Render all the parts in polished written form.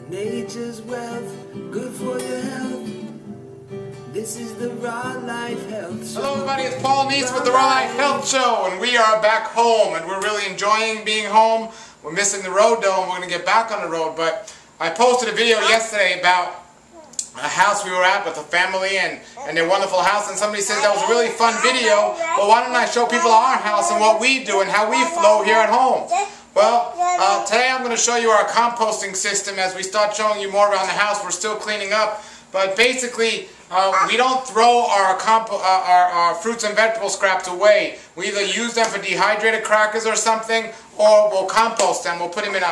Nature's wealth, good for your health. This is the Raw Life Health Show. Hello everybody, it's Paul Neese with the Raw Life Health Show, and we are back home, and we're really enjoying being home. We're missing the road though, and we're going to get back on the road, but I posted a video yesterday about a house we were at with a family and their wonderful house, and somebody says that was a really fun video. Well, why don't I show people our house and what we do and how we flow here at home? Well, today I'm going to show you our composting system. As we start showing you more around the house, we're still cleaning up, but basically we don't throw our fruits and vegetable scraps away. We either use them for dehydrated crackers or something, or we'll compost them. We'll put them in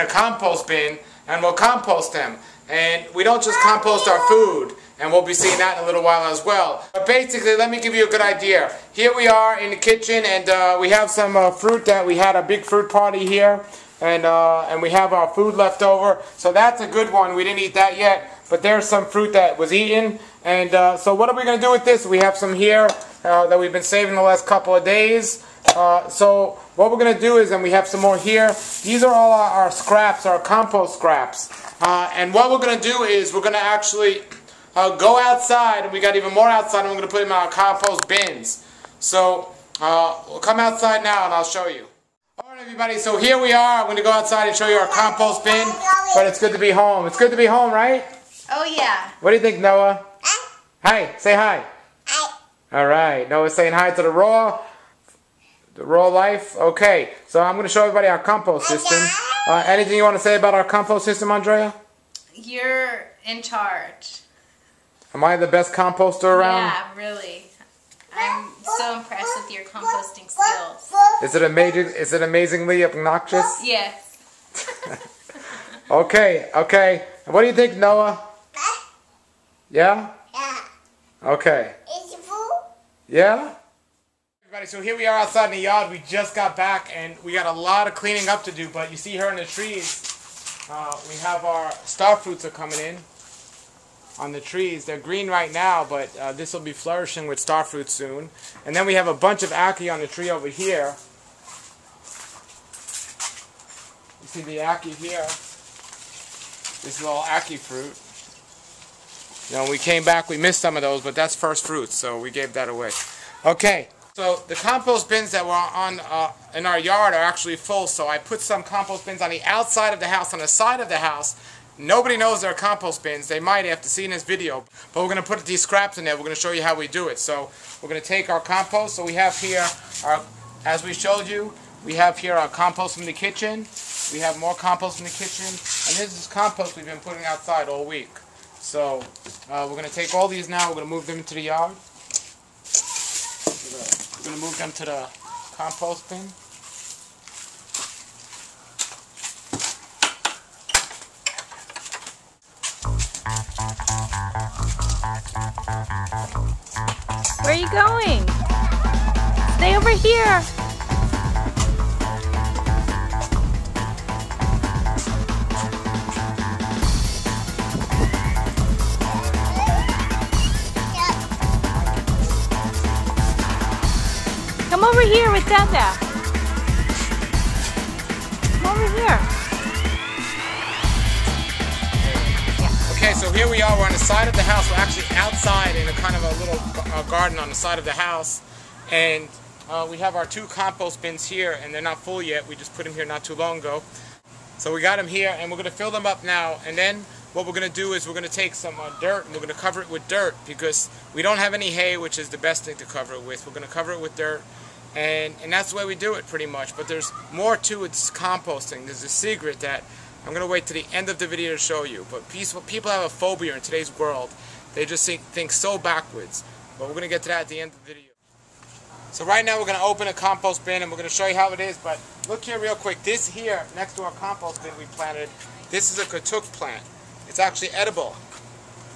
a compost bin and we'll compost them. And we don't just compost our food, and we'll be seeing that in a little while as well. But basically, let me give you a good idea. Here we are in the kitchen, and we have some fruit that we had a big fruit party here, and we have our food left over. So that's a good one. We didn't eat that yet, but there's some fruit that was eaten. And so what are we going to do with this? We have some here that we've been saving the last couple of days. So what we're going to do is, and we have some more here, these are all our scraps, our compost scraps. And what we're going to do is we're going to actually go outside, and we got even more outside, and we're going to put them in our compost bins. So we'll come outside now and I'll show you. Alright everybody, so here we are. I'm going to go outside and show you our compost bin, but it's good to be home. It's good to be home, right? Oh yeah. What do you think, Noah? Hi, say hi. Hi. Alright, Noah's saying hi to the Raw Life. Okay, so I'm going to show everybody our compost system. Anything you want to say about our compost system, Andrea? You're in charge. Am I the best composter around? Yeah, really. I'm so impressed with your composting skills. Is it amazing? Is it amazingly obnoxious? Yes. Okay, okay. What do you think, Noah? Yeah? Yeah. Okay. Is it full? Yeah? Everybody, so here we are outside in the yard. We just got back, and we got a lot of cleaning up to do, but you see here in the trees, we have our star fruits are coming in on the trees. They're green right now, but this will be flourishing with star fruit soon. And then we have a bunch of ackee on the tree over here. You see the ackee here. This is all ackee fruit. You know, we came back, we missed some of those, but that's first fruits, so we gave that away. Okay, so the compost bins that were on in our yard are actually full, so I put some compost bins on the outside of the house, on the side of the house. Nobody knows they're compost bins. They might after seeing this video, but we're going to put these scraps in there. We're going to show you how we do it. So we're going to take our compost. So we have here, as we showed you, we have here our compost from the kitchen. We have more compost from the kitchen, and this is compost we've been putting outside all week. So we're going to take all these now. We're going to move them into the yard. We're going to move them to the compost bin. Where are you going? Stay over here. Come over here with Dada. Come over here. Okay, so here we are. We're on the side of the house. We're actually outside in a kind of a little garden on the side of the house. And we have our two compost bins here, and they're not full yet. We just put them here not too long ago. So we got them here, and we're going to fill them up now. And then what we're going to do is we're going to take some dirt, and we're going to cover it with dirt, because we don't have any hay, which is the best thing to cover it with. We're going to cover it with dirt. And that's the way we do it pretty much. But there's more to it, composting. There's a secret that I'm going to wait to the end of the video to show you. But people have a phobia in today's world. They just think so backwards. But we're going to get to that at the end of the video. So right now we're going to open a compost bin, and we're going to show you how it is. But look here real quick. This here, next to our compost bin we planted, this is a katuk plant. It's actually edible.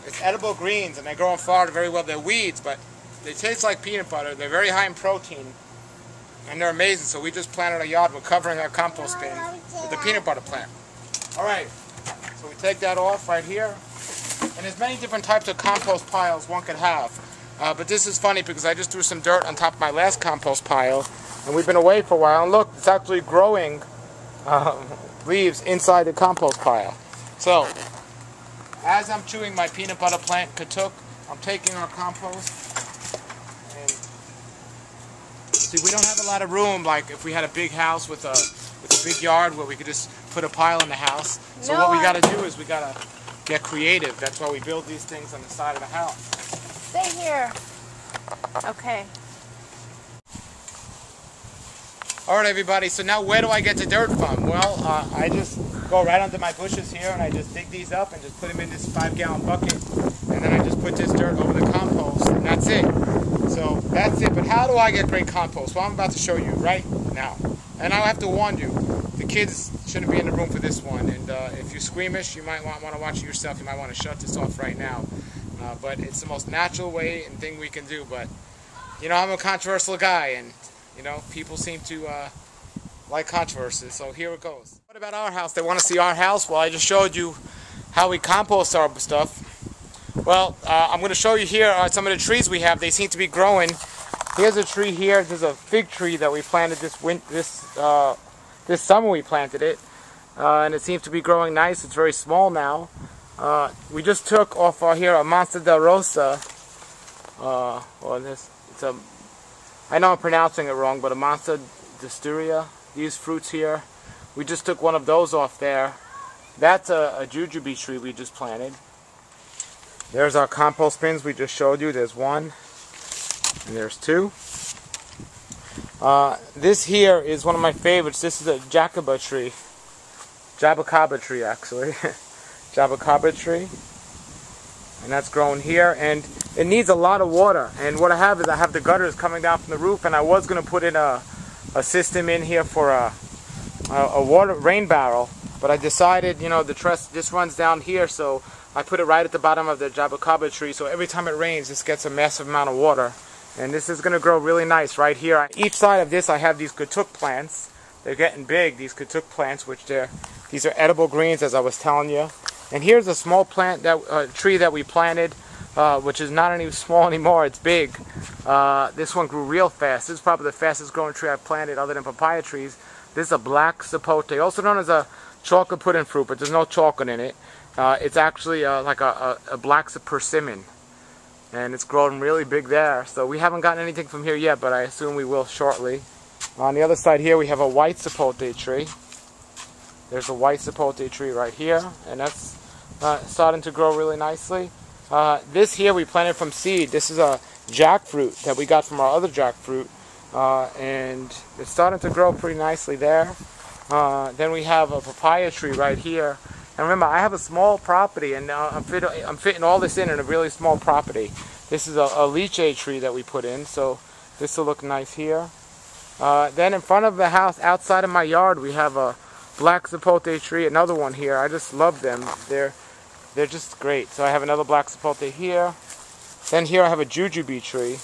It's edible greens, and they grow in Florida very well. They're weeds, but they taste like peanut butter. They're very high in protein, and they're amazing. So we just planted a yard. We're covering our compost bin with the peanut butter plant. Alright, so we take that off right here. And there's many different types of compost piles one could have. But this is funny because I just threw some dirt on top of my last compost pile, and we've been away for a while, and look, it's actually growing leaves inside the compost pile. So, as I'm chewing my peanut butter plant katuk, I'm taking our compost. And see, we don't have a lot of room, like if we had a big house with a big yard where we could just put a pile in the house. So what we got to do is we got to get creative. That's why we build these things on the side of the house. Stay here. Okay. Alright everybody, so now where do I get the dirt from? Well, I just go right under my bushes here and I just dig these up and just put them in this 5-gallon bucket. And then I just put this dirt over the compost and that's it. So that's it. But how do I get great compost? Well, I'm about to show you right now. And I'll have to warn you, the kids shouldn't be in the room for this one. And if you're squeamish, you might want to watch it yourself. You might want to shut this off right now. But it's the most natural way and thing we can do. But, you know, I'm a controversial guy and, you know, people seem to like controversy. So here it goes. What about our house? They want to see our house? Well, I just showed you how we compost our stuff. Well, I'm going to show you here some of the trees we have. They seem to be growing. Here's a tree here. There's a fig tree that we planted this summer. We planted it, and it seems to be growing nice. It's very small now. We just took off here a Monster del Rosa. I know I'm pronouncing it wrong, but a Monster d'Asturia. These fruits here. We just took one of those off there. That's a jujube tree we just planted. There's our compost bins we just showed you. There's one. And there's two. This here is one of my favorites. This is a jacaba tree. Jabacaba tree, actually. Jabacaba tree. And that's grown here. And it needs a lot of water. And what I have is I have the gutters coming down from the roof. And I was going to put in a system in here for a rain barrel. But I decided, you know, the truss just runs down here. So I put it right at the bottom of the jabacaba tree. So every time it rains, this gets a massive amount of water. And this is going to grow really nice right here. On each side of this I have these katuk plants. They're getting big, these katuk plants, these are edible greens, as I was telling you. And here's a small plant, tree that we planted, which is not any small anymore, it's big. This one grew real fast. This is probably the fastest growing tree I've planted other than papaya trees. This is a black sapote, also known as a chocolate pudding fruit, but there's no chocolate in it. It's actually like a black persimmon. And it's grown really big there. So we haven't gotten anything from here yet, but I assume we will shortly. On the other side here, we have a white sapote tree. There's a white sapote tree right here. And that's starting to grow really nicely. This here we planted from seed. This is a jackfruit that we got from our other jackfruit. And it's starting to grow pretty nicely there. Then we have a papaya tree right here. And remember, I have a small property, and I'm fitting all this in a really small property. This is a lychee tree that we put in, so this will look nice here. Then in front of the house, outside of my yard, we have a black sapote tree, another one here. I just love them. They're just great. So I have another black sapote here. Then here I have a jujube tree.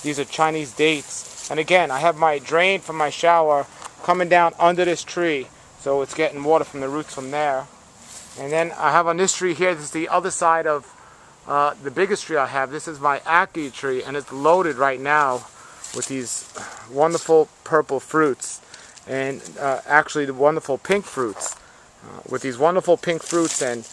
These are Chinese dates. And again, I have my drain from my shower coming down under this tree, so it's getting water from the roots from there. And then I have on this tree here, this is the other side of the biggest tree I have. This is my ackee tree, and it's loaded right now with these wonderful purple fruits. And actually the wonderful pink fruits. With these wonderful pink fruits, and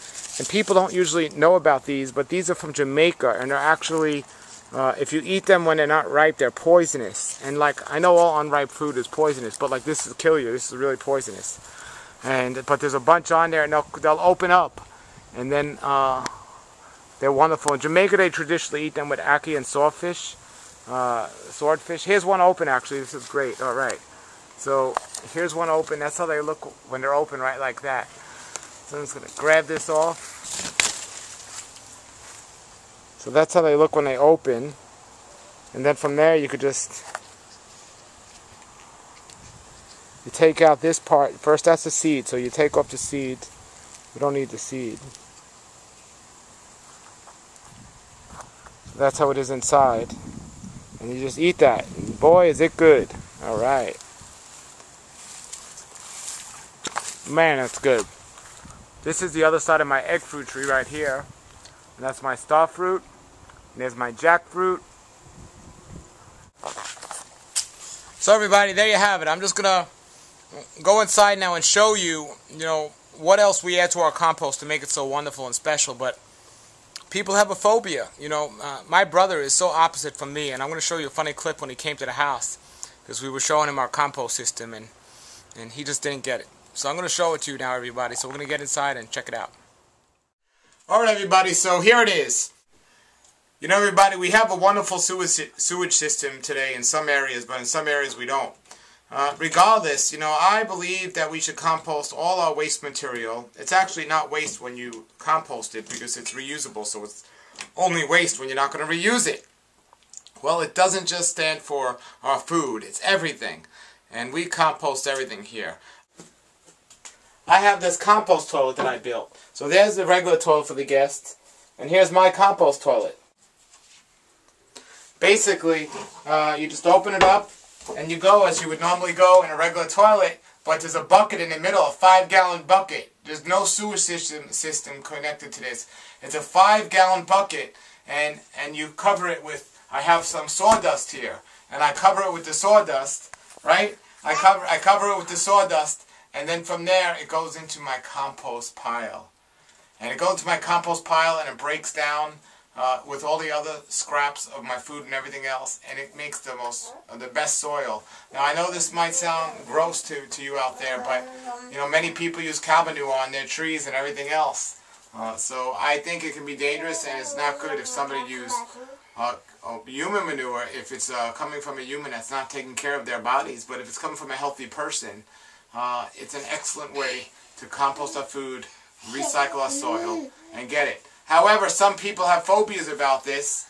people don't usually know about these, but these are from Jamaica, and they're actually, if you eat them when they're not ripe, they're poisonous. And like, I know all unripe fruit is poisonous, but like this will kill you. This is really poisonous. But there's a bunch on there, and they'll open up, and then they're wonderful. In Jamaica, they traditionally eat them with ackee and swordfish. Here's one open, actually. This is great. All right. So here's one open. That's how they look when they're open, right like that. So I'm just going to grab this off. So that's how they look when they open. And then from there, you could just... You take out this part. First, that's the seed. So you take off the seed. You don't need the seed. That's how it is inside. And you just eat that. And boy, is it good. Alright. Man, that's good. This is the other side of my egg fruit tree right here. And that's my star fruit. And there's my jackfruit. So everybody, there you have it. I'm just going to go inside now and show you, what else we add to our compost to make it so wonderful and special, but people have a phobia. You know, my brother is so opposite from me, and I'm going to show you a funny clip when he came to the house, because we were showing him our compost system, and he just didn't get it. So I'm going to show it to you now, everybody. So we're going to get inside and check it out. Alright, everybody, so here it is. You know, everybody, we have a wonderful sewage system today in some areas, but in some areas we don't. Regardless, you know, I believe that we should compost all our waste material. It's actually not waste when you compost it because it's reusable, so it's only waste when you're not going to reuse it. Well, it doesn't just stand for our food, it's everything. And we compost everything here. I have this compost toilet that I built. So there's the regular toilet for the guests, and here's my compost toilet. Basically, you just open it up, and you go as you would normally go in a regular toilet, but there's a bucket in the middle, a 5-gallon bucket. There's no sewer system connected to this. It's a 5-gallon bucket, and you cover it with, I have some sawdust here, and I cover it with the sawdust, right? I cover it with the sawdust, and then from there it goes into my compost pile. And it goes into my compost pile, and it breaks down with all the other scraps of my food and everything else, and it makes the best soil. Now I know this might sound gross to you out there, but you know, many people use cow manure on their trees and everything else. So I think it can be dangerous, and it's not good if somebody uses human manure if it's coming from a human that's not taking care of their bodies. But if it's coming from a healthy person, it's an excellent way to compost our food, recycle our soil, and get it. However, some people have phobias about this,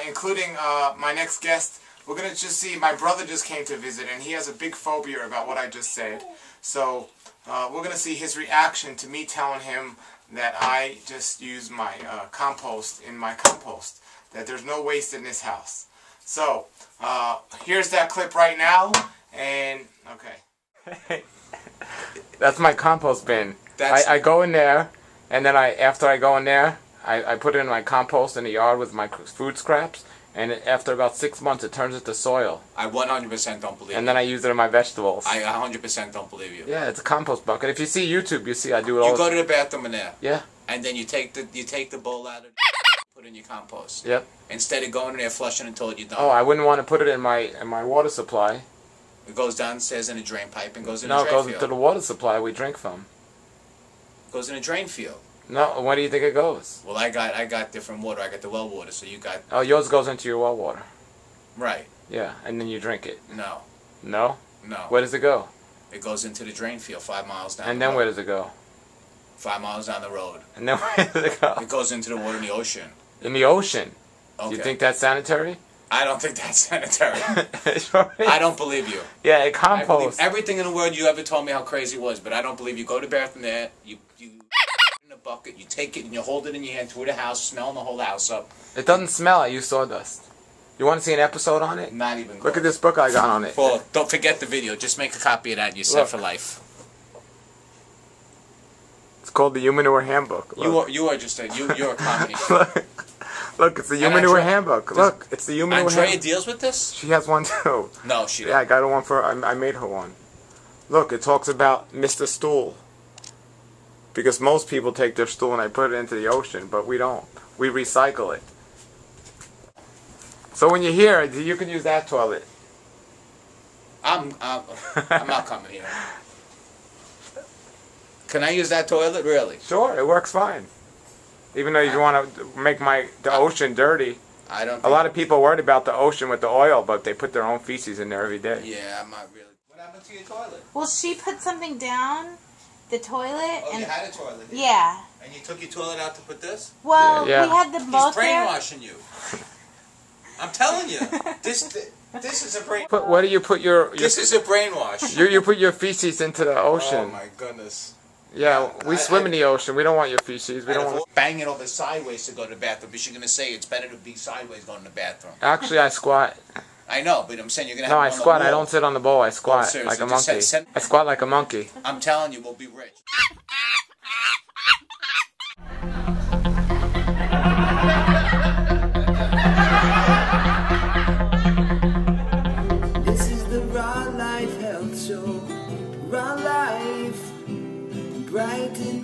including my next guest. We're going to just see, my brother just came to visit, and he has a big phobia about what I just said. So we're going to see his reaction to me telling him that I just use my compost in my compost, that there's no waste in this house. So here's that clip right now, and okay. That's my compost bin. I go in there, and then after I go in there, I put it in my compost in the yard with my food scraps, and after about 6 months it turns into soil. I 100% don't believe you. And then I use it in my vegetables. I 100% don't believe you. Yeah, it's a compost bucket. If you see YouTube, you see I do it all. You go to the bathroom in there. Yeah. And then you take the bowl out of put it in your compost. Yep. Instead of going in there flushing until you're done. Oh, I wouldn't want to put it in my water supply. It goes downstairs in a drain pipe and goes in a drain field. No, it goes into the water supply we drink from. It goes in a drain field. No, where do you think it goes? Well, I got different water. I got the well water, so you got... Oh, yours goes into your well water. Right. Yeah, and then you drink it. No. No? No. Where does it go? It goes into the drain field 5 miles down the road. And then where does it go? 5 miles down the road. And then where does it go? It goes into the water in the ocean. In the ocean? Okay. You think that's sanitary? I don't think that's sanitary. Sure. I don't believe you. Yeah, it composts. I believe everything in the world you ever told me how crazy it was, but I don't believe you. Go to the bathroom there, you in a bucket, you take it and you hold it in your hand through the house, smelling the whole house up. It doesn't smell. I use sawdust. You want to see an episode on it? Not even. Look at this book I got on it. Well, don't forget the video. Just make a copy of that and you're set for life. It's called the Human Manure Handbook. Look. You are just you're a comedy. Look, it's the Human Manure Handbook. Look, it's the Human Manure Handbook. Andrea deals with this? She has one too. No, she doesn't. Yeah, I got her one for I made her one. Look, it talks about Mr. Stool. Because most people take their stool and they put it into the ocean, but we don't. We recycle it. So when you're here, you can use that toilet. I'm not coming here. Can I use that toilet, really? Sure, it works fine. Even though you want to make the ocean dirty. I don't. A lot of people are worried about the ocean with the oil, but they put their own feces in there every day. Yeah, I'm not really. What happened to your toilet? Well, she put something down the toilet. Oh, and you had a toilet here. Yeah. And you took your toilet out to put this? Well, yeah. we had them both He's there. brainwashing you. I'm telling you, this is a brain. Where do you put your This is a brainwash. you put your feces into the ocean? Oh my goodness. Yeah, we swim in the ocean. We don't want your feces. We don't want. Bang it over sideways to go to the bathroom. But you're gonna say it's better to be sideways going to the bathroom. Actually, I squat. I know, but I'm saying you're gonna. No, I have squat. I don't sit on the bowl. I squat seriously, like a just monkey. send- I squat like a monkey. I'm telling you, we'll be rich.